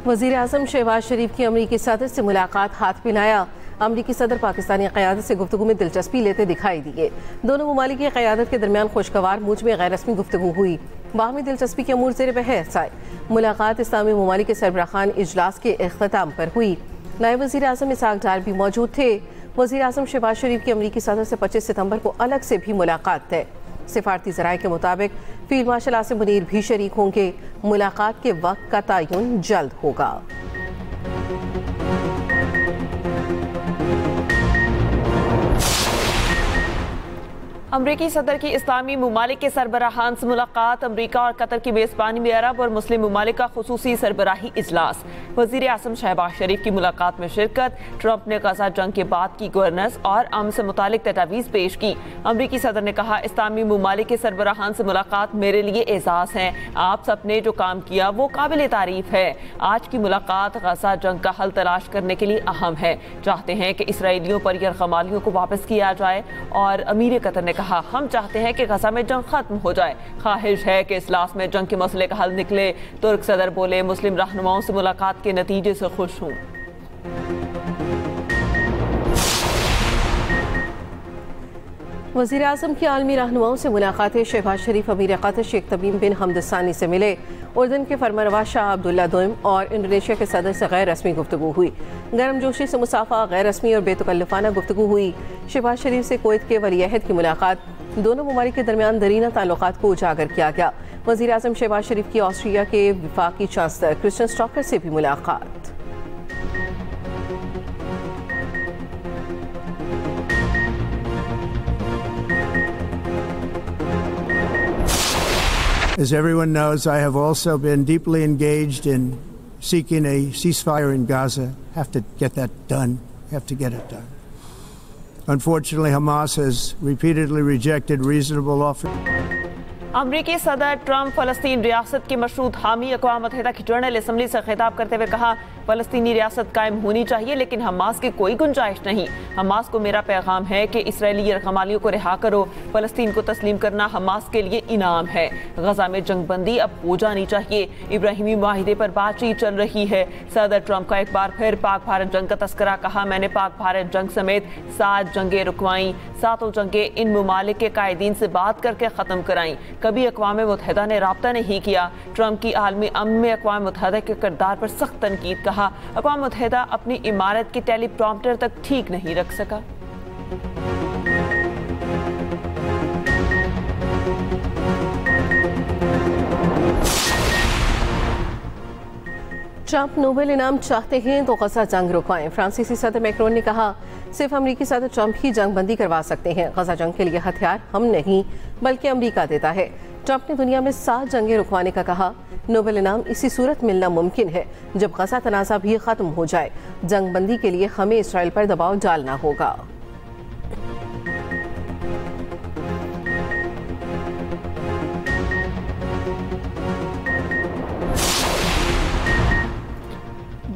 वज़ीर आज़म शहबाज शरीफ की अमरीकी सदर से मुलाकात हाथ मिलाया। अमरीकी सदर पाकिस्तानी क़यादत से गुफ्तगू में दिलचस्पी लेते दिखाई दिए। दोनों ममालिक की क़यादत के दरमियान खुशगवार मूड में गैर रस्मी गुफ्तगू हुई। बाहमी दिलचस्पी के अमूर ज़ेर बहस आए। मुलाकात इस्लामी ममालिक के सरबराहान इजलास के इख्तिताम पर हुई। नायब वज़ीर आज़म इसहाक डार भी मौजूद थे। वज़ीर आज़म शहबाज शरीफ की अमरीकी सदर से 25 सितम्बर को अलग से भी मुलाकात तय। सिफारती ज़राए के मुताबिक फील्ड मार्शल आसिम मुनीर भी शरीक होंगे। मुलाकात के वक्त का तयन जल्द होगा। अमरीकी सदर की इस्लामी ममालिक के सरबराहान से मुलाकात। अमरीका और कतर की मेज़बानी में अरब और मुस्लिम ममालिक का खुसूसी सरबराही इजलास। वज़ीर आज़म शहबाज शरीफ की मुलाकात में शिरकत। ट्रंप ने गजा जंग के बाद की गवर्नेंस और अमन से मुतालिक तजावीज़ पेश की। अमरीकी सदर ने कहा, इस्लामी ममालिक के सरबराहान से मुलाकात मेरे लिए एजाज़ है। आप सब ने जो काम किया वो काबिल तारीफ है। आज की मुलाकात गजा जंग का हल तलाश करने के लिए अहम है। चाहते हैं कि इसराइलियों पर यरगमालियों को वापस किया जाए। और अमीर कतर ने कहा, हम चाहते हैं कि गजा में जंग खत्म हो जाए। ख्वाहिश है कि इजलास में जंग के मसले का हल निकले। तुर्क सदर बोले, मुस्लिम रहनुमाओं से मुलाकात के नतीजे से खुश हूँ। वज़ीर आज़म की आलमी रहनुमाओं से मुलाकातें। शहबाज शरीफ अमीर कतर शेख तमीम बिन हमद सानी से मिले। उर्दन के फरमानरवा शाह अब्दुल्ला दोइम और इंडोनेशिया के सदर से गैर रस्मी गुफ्तगू हुई। गर्मजोशी से मुसाफा, गैर रस्मी और बेतकल्लुफ़ाना गुफ्तगू हुई। शहबाज शरीफ से कुवैत के वलीअहद की मुलाकात। दोनों ममालिक के दरमियान दरीना ताल्लुकात को उजागर किया गया। वज़ीर आज़म शहबाज शरीफ की ऑस्ट्रिया के वफाकी चांसलर क्रिस्टियन स्टॉकर से भी मुलाकात। As everyone knows, I have also been deeply engaged in seeking a ceasefire in Gaza. Have to get that done. Have to get it done. Unfortunately, Hamas has repeatedly rejected reasonable offers. अमरीकी सदर Trump फ़लस्तीन रियासत के मशरूत हामी। अक़वाम मुत्तहिदा की general assembly से खिताब करते हुए कहा, फ़लस्तीनी रियासत कायम होनी चाहिए लेकिन हमास की कोई गुंजाइश नहीं। हमास को मेरा पैगाम है कि इसराइली यरगमालियों को रिहा करो। फ़लस्तीन को तस्लीम करना हमास के लिए इनाम है। गजा में जंगबंदी अब हो जानी चाहिए। इब्राहिमी मुआहिदे पर बातचीत चल रही है। सदर ट्रंप का एक बार फिर पाक भारत जंग का तस्करा। कहा, मैंने पाक भारत जंग समेत 7 जंगें रुकवाई। 7 जंगें इन ममालिक के कायदीन से बात करके ख़त्म कराई। कभी अक़वाम मुत्तहिदा ने राब्ता नहीं किया। ट्रंप की आलमी अमन में अक़वाम मुत्तहिदा के किरदार पर सख्त तनकीद। कहा, अक़वाम मुत्तहिदा अपनी इमारत के टेलीप्रॉम्प्टर तक ठीक नहीं रख सका। ट्रंप नोबेल इनाम चाहते हैं तो गजा जंग रुकवाएं। फ्रांसीसी सदर मैक्रोन ने कहा, सिर्फ अमरीकी सदर ट्रंप ही जंग बंदी करवा सकते हैं। गजा जंग के लिए हथियार हम नहीं बल्कि अमरीका देता है। ट्रंप ने दुनिया में 7 जंगें रुकवाने का कहा। नोबेल इनाम इसी सूरत मिलना मुमकिन है जब गजा तनाज़ा भी खत्म हो जाए। जंग बंदी के लिए हमें इसराइल पर दबाव डालना होगा।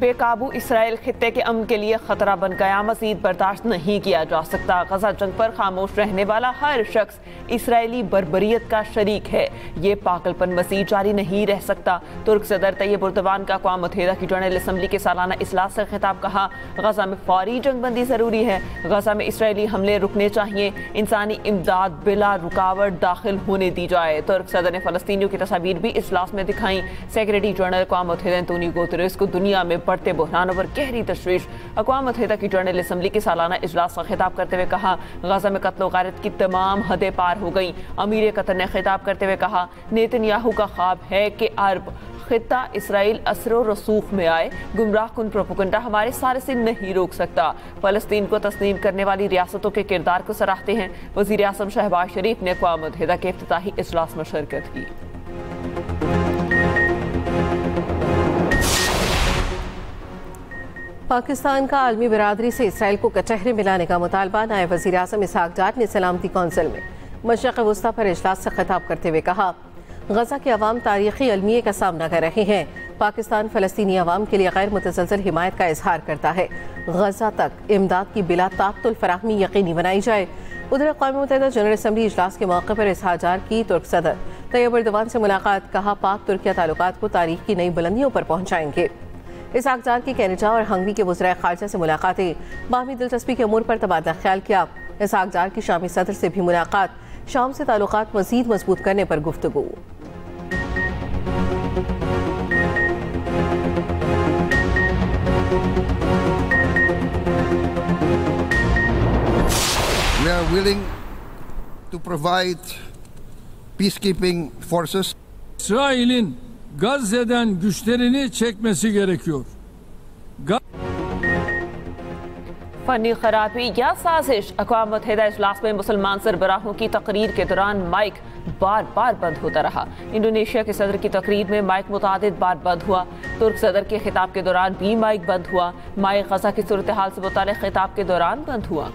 बेकाबू इसराइल खित्ते के अमन के लिए खतरा बन गया। मज़ीद बर्दाश्त नहीं किया जा सकता। गजा जंग पर खामोश रहने वाला हर शख्स इसराइली बर्बरियत का शरीक है। ये पागलपन मज़ीद जारी नहीं रह सकता। तुर्क सदर तैयब एर्दोगान का अक़वाम मुत्तहिदा की जनरल असम्बली के सालाना इजलास से खिताब। कहा, गजा में फौरी जंगबंदी ज़रूरी है। गजा में इसराइली हमले रुकने चाहिए। इंसानी इमदाद बिला रुकावट दाखिल होने दी जाए। तुर्क सदर ने फ़लस्तीनियों की तस्वीर भी इजलास में दिखाई। सेक्रेटरी जनरल अक़वाम मुत्तहिदा एंटोनियो गुतेरेस को दुनिया में बढ़ते बहरानों पर गहरी तशवीश। अक़वाम मुत्तहिदा की जनरल असम्बली के सालाना इजलास का खिताब करते हुए कहा, गजा में कत्ल गारत की तमाम हदें पार हो गई। अमीर कतर ने खिताब करते हुए कहा, नेतन्याहू का ख्वाब है कि अरब खित्ता इसराइल असरो रसूख में आए। गुमराह कुन प्रोपेगेंडा हमारे सारे से नहीं रोक सकता। फ़लस्तीन को तस्लीम करने वाली रियासतों के किरदार को सराहते हैं। वज़ीर आज़म शहबाज शरीफ ने अक़वाम मुत्तहिदा के इफ्तिताही इजलास में शिरकत की। पाकिस्तान का आलमी बरादरी से इसराइल को कटहरे मिलाने का मुतालबा। नायब वज़ीर आज़म इसहाक डार ने सलामती कौंसिल में मशरिक़ वस्ता पर इजलास से खिताब करते हुए कहा, गजा के अवाम तारीख़ी अलमिये का सामना कर रहे हैं। पाकिस्तान फ़लस्तीनी अवाम के लिए गैर मुतसलसल हिमायत का इजहार करता है। गजा तक इमदाद की बिला ताक़तुल फ़राहमी यकीनी बनाई जाए। उधर अक़वाम मुत्तहिदा जनरल असम्बली इजलास के मौके पर इसहाक डार की तुर्क सदर तैयब एर्दोगान से मुलाकात। कहा, पाक तुर्किया ताल्लुकात को तारीख़ की नई बुलंदियों पर पहुँचाएंगे। इसहाक जार की कैनेडा और हंगरी के वज़ीर ख़ारजा से मुलाकातें, बाहमी दिलचस्पी के अमूर पर तबादला ख्याल किया। इसहाक जार की शामी सदर से भी मुलाकात, शाम से ताल्लुकात मज़ीद मजबूत करने पर गुफ्तगू। We are willing to provide peacekeeping forces. İsrail'in Gazze'den güçlerini çekmesi gerekiyor. Funny खराबी या साजिश। अक़वाम मुत्तहिदा इजलास में मुसलमान सरबराहों की तकरीर के दौरान माइक बार बार बंद होता रहा। इंडोनेशिया के सदर की तकरीर में माइक मुतादिद बार बंद हुआ। तुर्क सदर के खिताब के दौरान भी माइक बंद हुआ। माइक गजा की सूरत हाल से मुताल्लिक़ खिताब के दौरान बंद हुआ।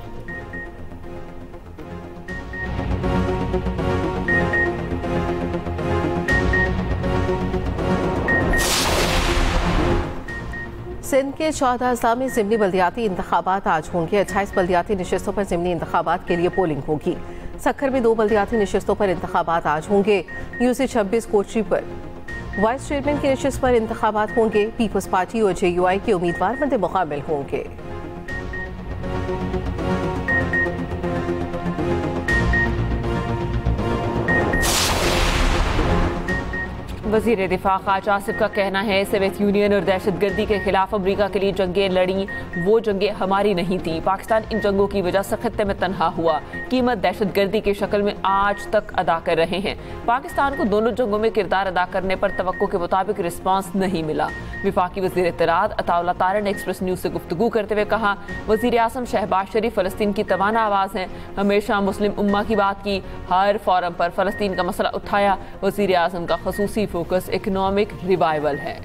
सिंध के 14 अज़ला में ज़िमनी बल्दियाती इंतखाबात आज होंगे। 28 बल्दियाती नशिस्तों पर ज़िमनी इंतखाबात के लिए पोलिंग होगी। सक्खर में 2 बल्दियाती नशिस्तों पर इंतखाबात आज होंगे। यूसी 26 कोची पर वाइस चेयरमैन की नशिस्त पर इंतखाबात होंगे। पीपल्स पार्टी और JUI के उम्मीदवार मद्दे मुकाबिल होंगे। वज़ीर दिफा ख़ाजा आसिफ का कहना है, सोवियत यूनियन और दहशतगर्दी के खिलाफ अमरीका के लिए जंगें लड़ी, वो जंगें हमारी नहीं थी। पाकिस्तान इन जंगों की वजह से खत्ते में तनहा हुआ। कीमत दहशतगर्दी की शक्ल में आज तक अदा कर रहे हैं। पाकिस्तान को दोनों जंगों में किरदार अदा करने पर तवक्को के मुताबिक रिस्पांस नहीं मिला। वफाकी वज़ीर इत्तलात अताउल्लाह तारा ने एक्सप्रेस न्यूज़ से गुफ्तगू करते हुए कहा, वज़ीर आज़म शहबाज शरीफ फ़लस्तीन की तवाना आवाज़ हैं। हमेशा मुस्लिम उम्मा की बात की, हर फोरम पर फ़लस्तीन का मसला उठाया। वज़ीर आज़म का ख़ुसूसी फोकस इकोनॉमिक रिवाइवल है।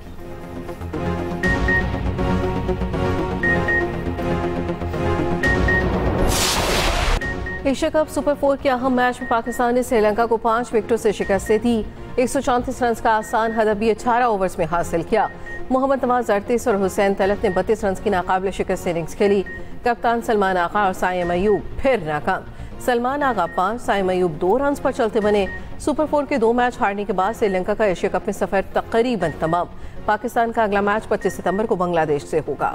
एशिया कप सुपर 4 के अहम मैच में पाकिस्तान ने श्रीलंका को 5 विकेटों से शिकस्त दी। 134 रन का आसान हदफ भी 18 ओवर्स में हासिल किया। मोहम्मद नवाज 38 और हुसैन तलत ने 32 रन की नाकाबिल शिकस्त इनिंग्स खेली। कप्तान सलमान आगा और साइम अयूब फिर नाकाम। सलमान आगा 5, साइम अयूब 2 रन पर चलते बने। सुपर 4 के 2 मैच हारने के बाद श्रीलंका का एशिया कप में सफर तकरीबन तमाम। पाकिस्तान का अगला मैच 25 सितंबर को बांग्लादेश से होगा।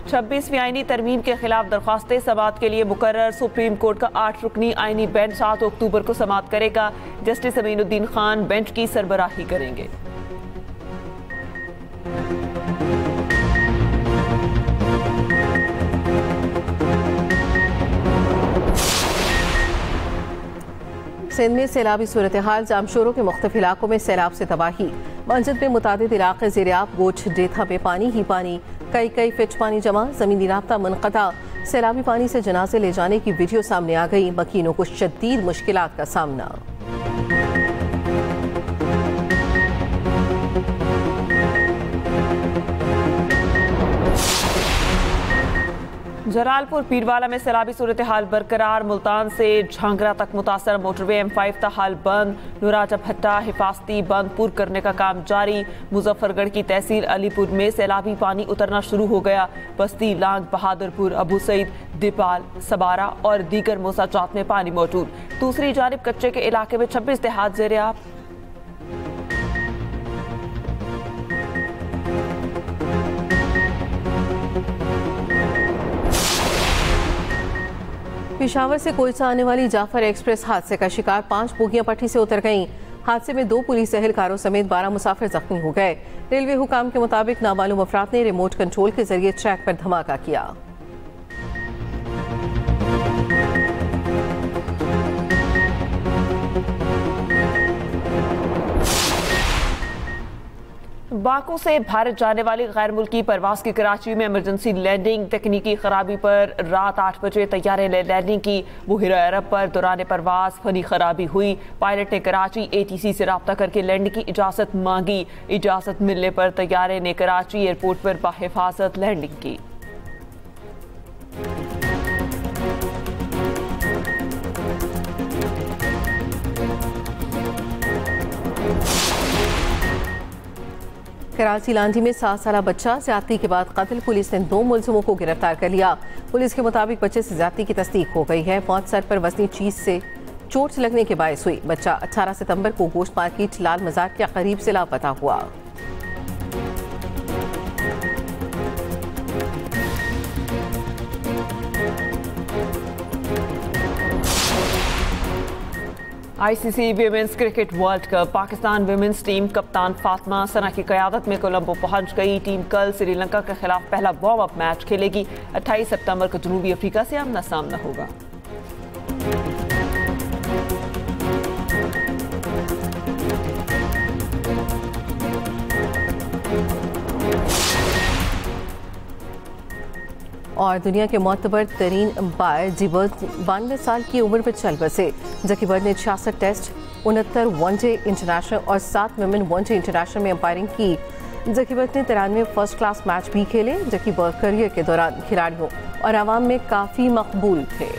26वीं आईनी तरमीम के खिलाफ दरख्वास्तें समाअत के लिए मुकर्रर। सुप्रीम कोर्ट का 8 रुकनी आईनी बेंच 7 अक्टूबर को समाअत करेगा। जस्टिस अमीनुद्दीन खान बेंच की सरबराही करेंगे। सिंध में सैलाबी सूरत हाल, जामशोरों के मुख्तलिफ इलाकों में सैलाब से तबाही। मंजिल में मुतादिद इलाके ज़ेर-ए-आब, गोच डेथा में पानी ही पानी, कई फिट पानी जमा, ज़मीनी राब्ता मुनक़ता। सैलाबी पानी से जनाजे ले जाने की वीडियो सामने आ गई। मकीनों को शदीद मुश्किलात का सामना। जलालपुर पीरवाला में सैलाबी सूरत हाल बरकरार। मुल्तान से झांगरा तक मुतासर मोटरवे M5 तहाल बंद। नुराजा भट्टा हिफाजती बंद पुर करने का काम जारी। मुजफ्फरगढ़ की तहसील अलीपुर में सैलाबी पानी उतरना शुरू हो गया। बस्ती लांग, बहादुरपुर, अबू सईद, दीपाल, सबारा और दीगर मोसाजात में पानी मौजूद। दूसरी जानिब कच्चे के इलाके में 26 देहात ज़ेर-ए-आब। पेशावर से कोयसा आने वाली जाफर एक्सप्रेस हादसे का शिकार। 5 बोगियां पटरी से उतर गईं। हादसे में 2 पुलिस एहलकारों समेत 12 मुसाफिर जख्मी हो गए। रेलवे हुकाम के मुताबिक नामालूम अफराद ने रिमोट कंट्रोल के जरिए ट्रैक पर धमाका किया। बाकू से भारत जाने वाली गैर मुल्की परवाज की कराची में इमरजेंसी लैंडिंग। तकनीकी खराबी पर रात 8 बजे तैयारे ने लैंडिंग की। बुहिरा अरब पर दौरान परवाज फनी खराबी हुई। पायलट ने कराची ATC से रब्ता करके लैंड की इजाज़त मांगी। इजाज़त मिलने पर तैयारे ने कराची एयरपोर्ट पर बाहिफाजत लैंडिंग की। कराची लांडी में 7 साल बच्चा ज्यादती के बाद कत्ल, पुलिस ने 2 मुलजिमों को गिरफ्तार कर लिया। पुलिस के मुताबिक बच्चे से ज्यादती की तस्दीक हो गई है। मौत सर पर वजनी चीज से चोट लगने के बायस हुई। बच्चा 18 सितंबर को गोश्त मार्केट लाल मजार के करीब से लापता हुआ। ICC women's cricket world cup Pakistan women's team कप्तान फातिमा सना की क़यादत में कोलंबो पहुंच गई। टीम कल श्रीलंका के खिलाफ पहला वार्म अप मैच खेलेगी। 28 सितंबर को जनूबी अफ्रीका से आमना सामना होगा। और दुनिया के मोतबर तरीन अंपायर जी बर्ड 92 साल की उम्र पर चल बसे। जकी बर्ड ने 66 टेस्ट, 69 वनडे इंटरनेशनल और 7 वुमेन वनडे इंटरनेशनल में अंपायरिंग की। जकी बर्ड ने 93 फर्स्ट क्लास मैच भी खेले। जकी बर्ड करियर के दौरान खिलाड़ियों और आवाम में काफ़ी मकबूल थे।